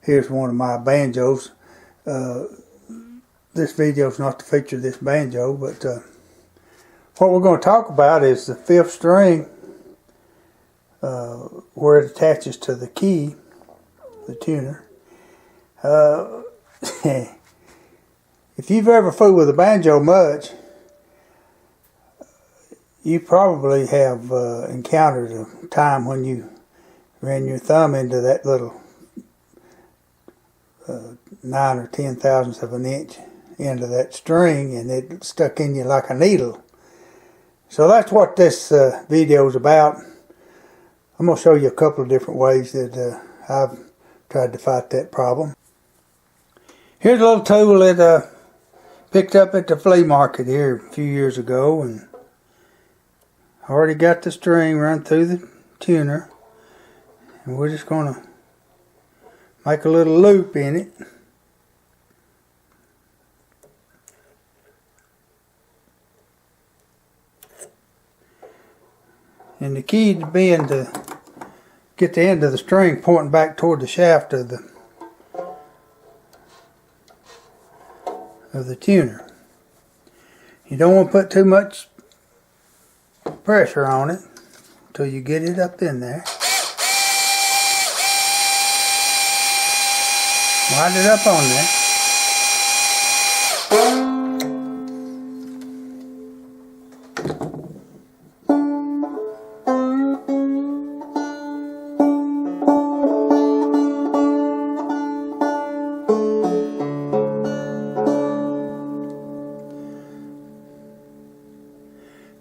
Here's one of my banjos. This video is not to feature this banjo, but what we're going to talk about is the fifth string, where it attaches to the key, the tuner. If you've ever fooled with a banjo much, you probably have encountered a time when you ran your thumb into that little 9 or 10 thousandths of an inch into that string, and it stuck in you like a needle. So that's what this video is about. I'm going to show you a couple of different ways that I've tried to fight that problem. Here's a little tool that I picked up at the flea market here a few years ago, and I already got the string run through the tuner, and we're just going to make a little loop in it. And the key being to get the end of the string pointing back toward the shaft of the tuner. You don't want to put too much pressure on it until you get it up in there. Wind it up on there.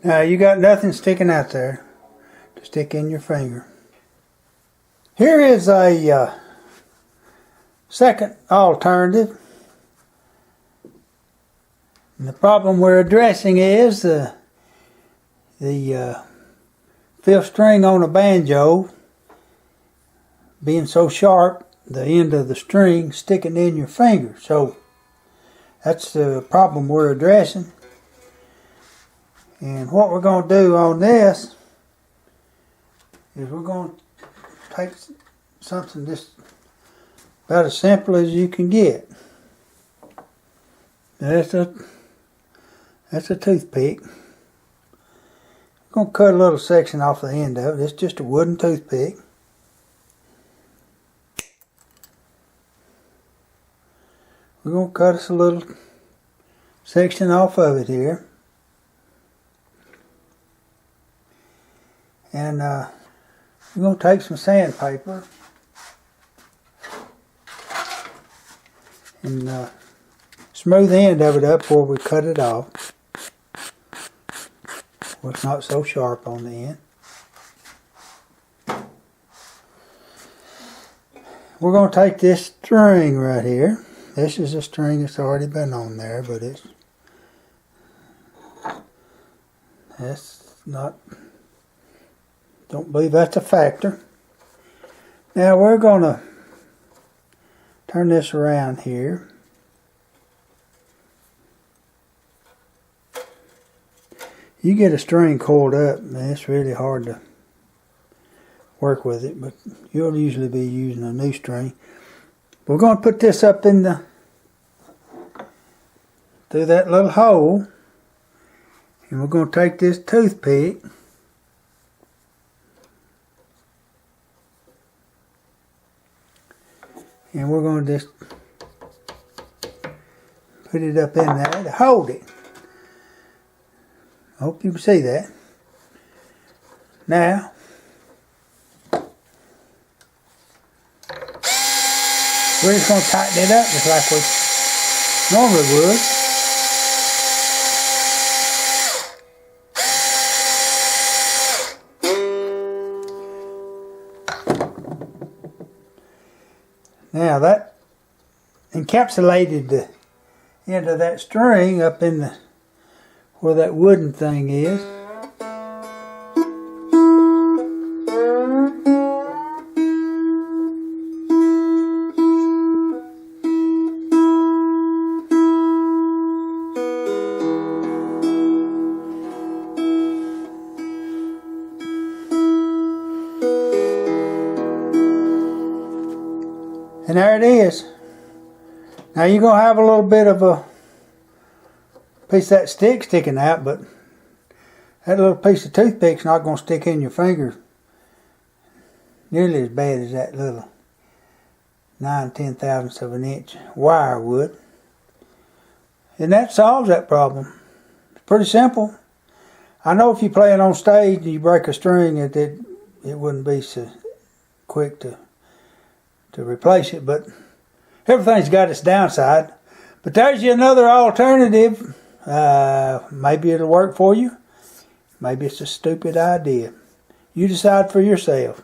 Now you got nothing sticking out there to stick in your finger. Here is a second alternative. And the problem we're addressing is the fifth string on a banjo being so sharp, the end of the string sticking in your finger. So that's the problem we're addressing. And what we're going to do on this is we're going to take something just about as simple as you can get. That's a toothpick. I'm going to cut a little section off the end of it. It's just a wooden toothpick. We're going to cut us a little section off of it here. And we're going to take some sandpaper and smooth the end of it up before we cut it off. So it's not so sharp on the end. We're going to take this string right here. This is a string that's already been on there, but that's not... Don't believe that's a factor. Now we're going to turn this around here. You get a string coiled up, and it's really hard to work with it, but you'll usually be using a new string. We're going to put this up in through that little hole, and we're going to take this toothpick and we're going to just put it up in there to hold it. I hope you can see that. Now, we're just going to tighten it up just like we normally would. Now that encapsulated the end of that string up in where that wooden thing is. And there it is. Now you're going to have a little bit of a piece of that stick sticking out, but that little piece of toothpick's not going to stick in your finger nearly as bad as that little 9/10,000ths of an inch wire would. And that solves that problem. It's pretty simple. I know if you play it on stage and you break a string, it wouldn't be so quick to replace it, but everything's got its downside. But there's you another alternative. Maybe it'll work for you. Maybe it's a stupid idea. You decide for yourself.